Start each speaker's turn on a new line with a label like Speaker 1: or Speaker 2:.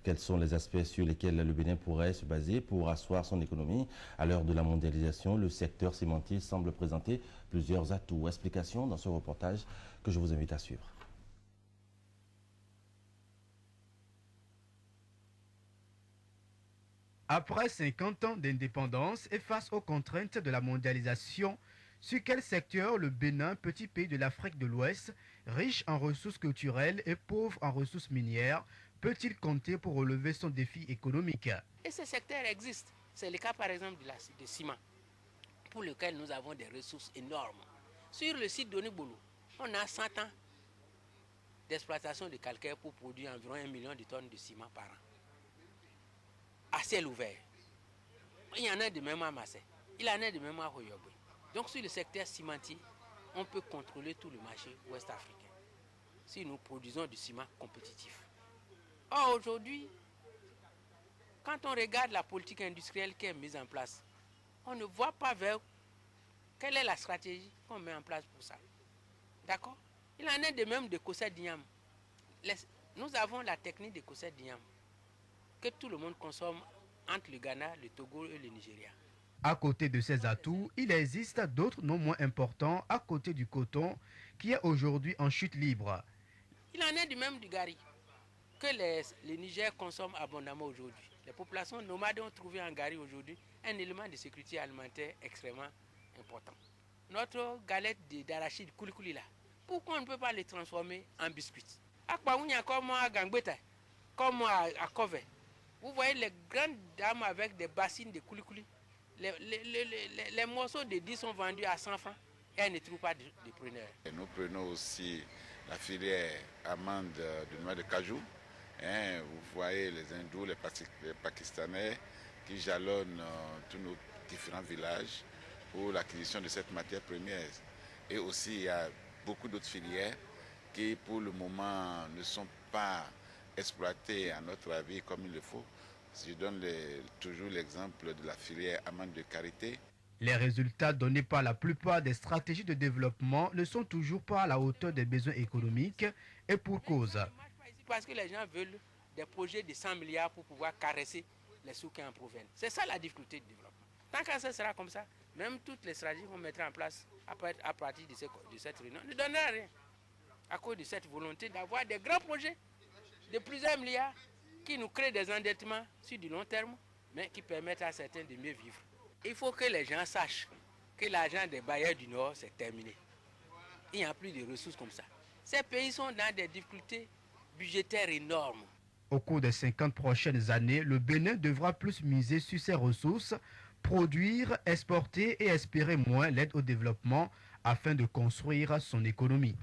Speaker 1: Quels sont les aspects sur lesquels le Bénin pourrait se baser pour asseoir son économie? À l'heure de la mondialisation, le secteur cimentier semble présenter plusieurs atouts. Explications dans ce reportage que je vous invite à suivre.
Speaker 2: Après 50 ans d'indépendance et face aux contraintes de la mondialisation, sur quel secteur le Bénin, petit pays de l'Afrique de l'Ouest, riche en ressources culturelles et pauvre en ressources minières, peut-il compter pour relever son défi économique?
Speaker 3: Et ce secteur existe. C'est le cas par exemple de ciment, pour lequel nous avons des ressources énormes. Sur le site d'Onibolo, on a 100 ans d'exploitation de calcaire pour produire environ 1 million de tonnes de ciment par an. À ciel ouvert. Il y en a de même à Massé, il y en a de même à Hoyobe. Donc sur le secteur cimentier, on peut contrôler tout le marché ouest africain si nous produisons du ciment compétitif. Or aujourd'hui, quand on regarde la politique industrielle qui est mise en place, on ne voit pas vers quelle est la stratégie qu'on met en place pour ça. D'accord? Il y en a de même de Kossé Diam. Nous avons la technique de Kossé Diam que tout le monde consomme entre le Ghana, le Togo et le Nigeria.
Speaker 2: À côté de ces atouts, il existe d'autres non moins importants à côté du coton qui est aujourd'hui en chute libre.
Speaker 3: Il en est du même du gari que les Niger consomment abondamment aujourd'hui. Les populations nomades ont trouvé en gari aujourd'hui un élément de sécurité alimentaire extrêmement important. Notre galette d'arachide koulikouli là, pourquoi on ne peut pas les transformer en biscuits? À Kpaounia, comme à Gangbeta, comme à Kove, vous voyez les grandes dames avec des bassines de koulikouli. Les morceaux de 10 sont vendus à 100 francs et elles ne trouvent pas de preneurs.
Speaker 4: Nous prenons aussi la filière amande de noix de cajou. Vous voyez les hindous, les pakistanais qui jalonnent tous nos différents villages pour l'acquisition de cette matière première. Et aussi il y a beaucoup d'autres filières qui pour le moment ne sont pas exploitées à notre avis comme il le faut. Je donne toujours l'exemple de la filière amande de karité.
Speaker 2: Les résultats donnés par la plupart des stratégies de développement ne sont toujours pas à la hauteur des besoins économiques et pour cause.
Speaker 3: Parce que les gens veulent des projets de 100 milliards pour pouvoir caresser les sous qui en proviennent. C'est ça la difficulté du développement. Tant que ça sera comme ça, même toutes les stratégies qu'on mettra en place à partir de cette réunion ne donneront rien. À cause de cette volonté d'avoir des grands projets de plusieurs milliards qui nous créent des endettements sur du long terme, mais qui permettent à certains de mieux vivre. Il faut que les gens sachent que l'argent des bailleurs du Nord, c'est terminé. Il n'y a plus de ressources comme ça. Ces pays sont dans des difficultés budgétaires énormes.
Speaker 2: Au cours des 50 prochaines années, le Bénin devra plus miser sur ses ressources, produire, exporter et espérer moins l'aide au développement afin de construire son économie.